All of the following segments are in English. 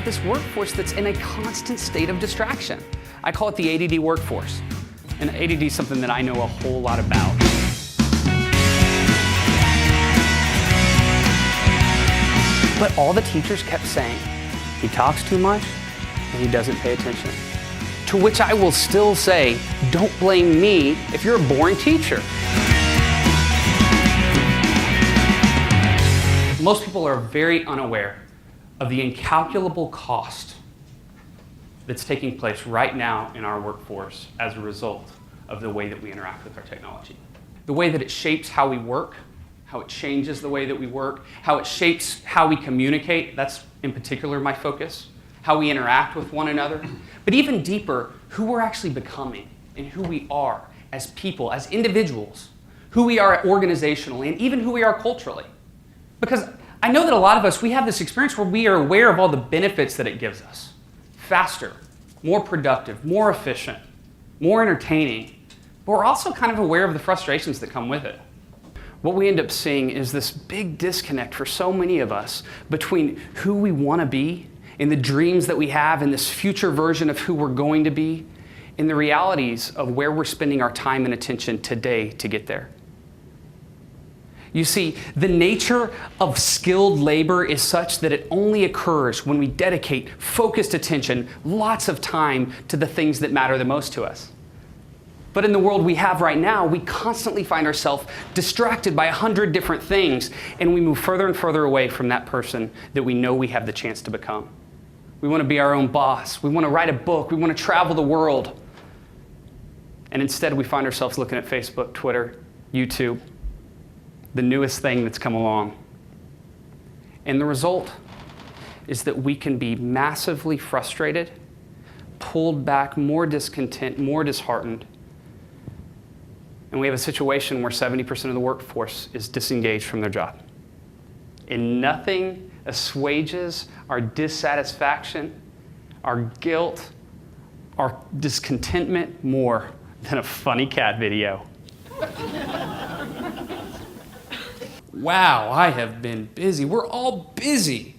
this workforce that's in a constant state of distraction. I call it the ADD workforce. And ADD is something that I know a whole lot about. But all the teachers kept saying, he talks too much and he doesn't pay attention. To which I will still say, don't blame me if you're a boring teacher. Most people are very unaware of the incalculable cost that's taking place right now in our workforce as a result of the way that we interact with our technology. The way that it shapes how we work, how it changes the way that we work, how it shapes how we communicate, that's in particular my focus, how we interact with one another, but even deeper, who we're actually becoming and who we are as people, as individuals, who we are organizationally, and even who we are culturally. Because I know that a lot of us, we have this experience where we are aware of all the benefits that it gives us. Faster, more productive, more efficient, more entertaining, but we're also kind of aware of the frustrations that come with it. What we end up seeing is this big disconnect for so many of us between who we want to be and the dreams that we have and this future version of who we're going to be and the realities of where we're spending our time and attention today to get there. You see, the nature of skilled labor is such that it only occurs when we dedicate focused attention, lots of time to the things that matter the most to us. But in the world we have right now, we constantly find ourselves distracted by 100 different things, and we move further and further away from that person that we know we have the chance to become. We want to be our own boss. We want to write a book. We want to travel the world. And instead, we find ourselves looking at Facebook, Twitter, YouTube, the newest thing that's come along. And the result is that we can be massively frustrated, pulled back, more discontent, more disheartened. And we have a situation where 70% of the workforce is disengaged from their job. And nothing assuages our dissatisfaction, our guilt, our discontentment more than a funny cat video. Wow, I have been busy. We're all busy.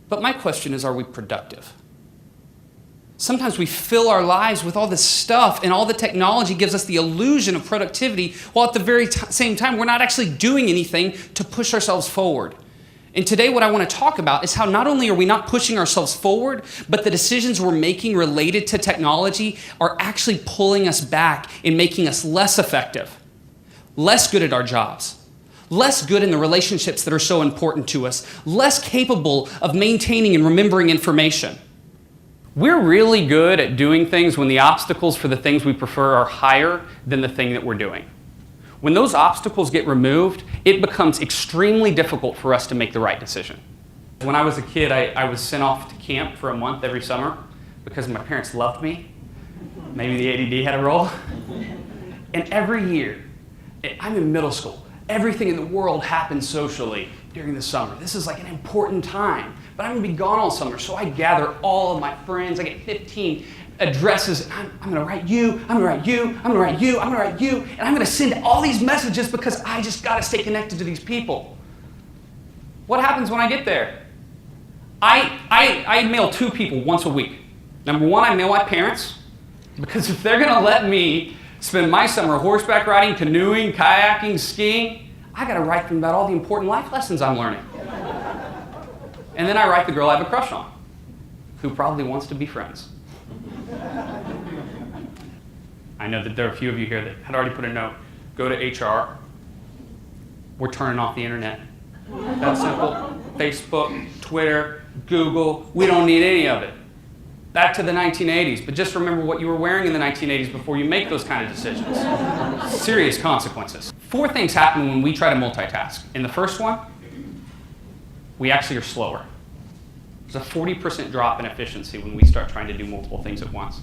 But my question is, are we productive? Sometimes we fill our lives with all this stuff, and all the technology gives us the illusion of productivity, while at the very same time, we're not actually doing anything to push ourselves forward. And today, what I want to talk about is how not only are we not pushing ourselves forward, but the decisions we're making related to technology are actually pulling us back and making us less effective, less good at our jobs, less good in the relationships that are so important to us, less capable of maintaining and remembering information. We're really good at doing things when the obstacles for the things we prefer are higher than the thing that we're doing. When those obstacles get removed, it becomes extremely difficult for us to make the right decision. When I was a kid, I was sent off to camp for a month every summer because my parents loved me. Maybe the ADD had a role. And every year, I'm in middle school. Everything in the world happens socially during the summer. This is like an important time. But I'm going to be gone all summer, so I gather all of my friends. I get 15 addresses. And I'm going to write you, I'm going to write you, I'm going to write you, I'm going to write you, and I'm going to send all these messages because I just got to stay connected to these people. What happens when I get there? I mail 2 people once a week. Number 1, I mail my parents, because if they're going to let me spend my summer horseback riding, canoeing, kayaking, skiing, I got to write them about all the important life lessons I'm learning. And then I write the girl I have a crush on, who probably wants to be friends. I know that there are a few of you here that had already put a note. Go to HR. We're turning off the internet. That's simple. Facebook, Twitter, Google, we don't need any of it. Back to the 1980s, but just remember what you were wearing in the 1980s before you make those kind of decisions. Serious consequences. 4 things happen when we try to multitask. In the first one, we actually are slower. There's a 40% drop in efficiency when we start trying to do multiple things at once.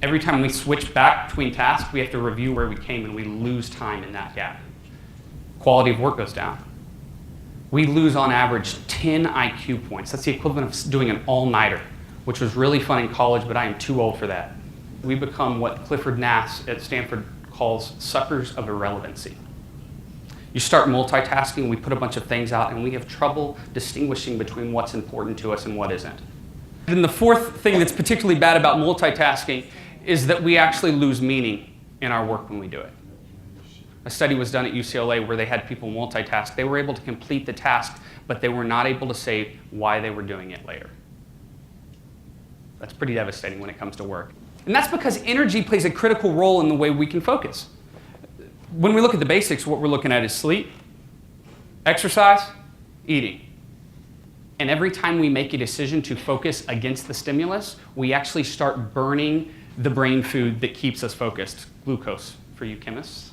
Every time we switch back between tasks, we have to review where we came, and we lose time in that gap. Quality of work goes down. We lose on average 10 IQ points. That's the equivalent of doing an all-nighter, which was really fun in college, but I am too old for that. We become what Clifford Nass at Stanford calls suckers of irrelevancy. You start multitasking, we put a bunch of things out, and we have trouble distinguishing between what's important to us and what isn't. Then the fourth thing that's particularly bad about multitasking is that we actually lose meaning in our work when we do it. A study was done at UCLA where they had people multitask. They were able to complete the task, but they were not able to say why they were doing it later. That's pretty devastating when it comes to work. And that's because energy plays a critical role in the way we can focus. When we look at the basics, what we're looking at is sleep, exercise, eating. And every time we make a decision to focus against the stimulus, we actually start burning the brain food that keeps us focused, glucose for you chemists.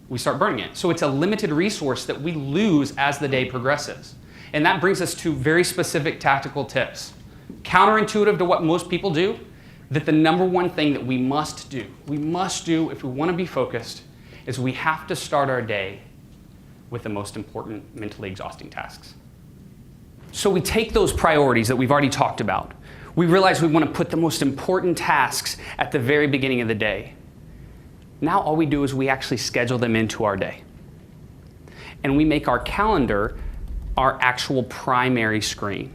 We start burning it. So it's a limited resource that we lose as the day progresses. And that brings us to very specific tactical tips. Counterintuitive to what most people do, that the number one thing that we must do if we want to be focused, is we have to start our day with the most important mentally exhausting tasks. So we take those priorities that we've already talked about. We realize we want to put the most important tasks at the very beginning of the day. Now all we do is we actually schedule them into our day. And we make our calendar our actual primary screen.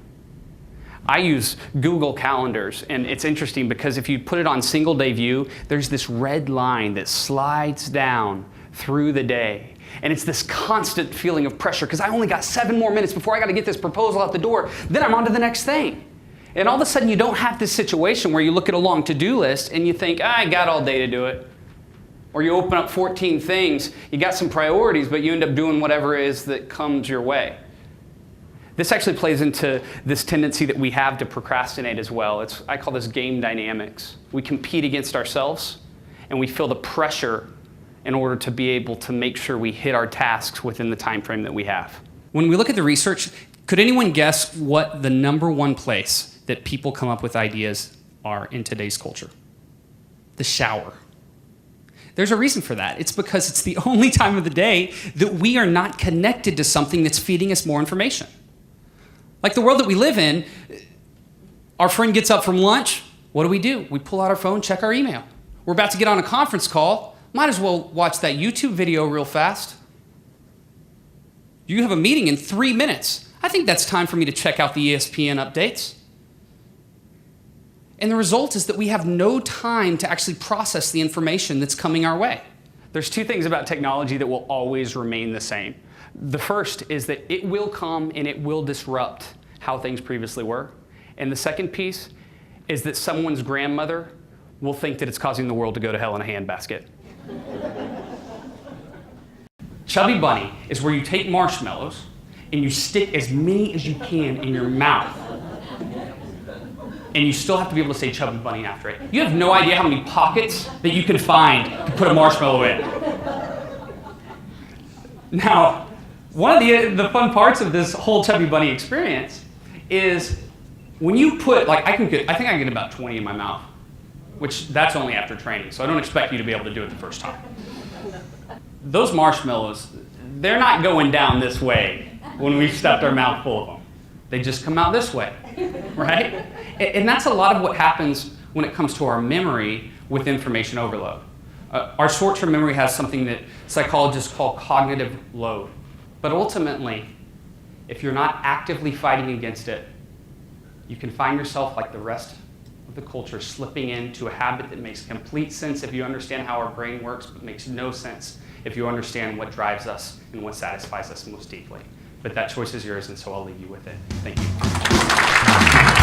I use Google Calendars, and it's interesting because if you put it on single day view, there's this red line that slides down through the day. And it's this constant feeling of pressure because I only got 7 more minutes before I got to get this proposal out the door. Then I'm on to the next thing. And all of a sudden you don't have this situation where you look at a long to-do list and you think, I got all day to do it. Or you open up 14 things, you got some priorities, but you end up doing whatever it is that comes your way. This actually plays into this tendency that we have to procrastinate as well. I call this game dynamics. We compete against ourselves, and we feel the pressure in order to be able to make sure we hit our tasks within the time frame that we have. When we look at the research, could anyone guess what the number one place that people come up with ideas are in today's culture? The shower. There's a reason for that. It's because it's the only time of the day that we are not connected to something that's feeding us more information. Like the world that we live in, our friend gets up from lunch, what do? We pull out our phone, check our email. We're about to get on a conference call, might as well watch that YouTube video real fast. You have a meeting in 3 minutes. I think that's time for me to check out the ESPN updates. And the result is that we have no time to actually process the information that's coming our way. There's 2 things about technology that will always remain the same. The first is that it will come and it will disrupt how things previously were. And the second piece is that someone's grandmother will think that it's causing the world to go to hell in a handbasket. Chubby Bunny is where you take marshmallows and you stick as many as you can in your mouth. And you still have to be able to say Chubby Bunny after it. You have no idea how many pockets that you can find to put a marshmallow in. Now, one of the fun parts of this whole Chubby Bunny experience is when you put, I think I can get about 20 in my mouth, which that's only after training, so I don't expect you to be able to do it the first time. Those marshmallows, they're not going down this way when we've stuffed our mouth full of them. They just come out this way, right? And that's a lot of what happens when it comes to our memory with information overload. Our short-term memory has something that psychologists call cognitive load. But ultimately, if you're not actively fighting against it, you can find yourself like the rest of the culture slipping into a habit that makes complete sense if you understand how our brain works, but makes no sense if you understand what drives us and what satisfies us most deeply. But that choice is yours, and so I'll leave you with it. Thank you.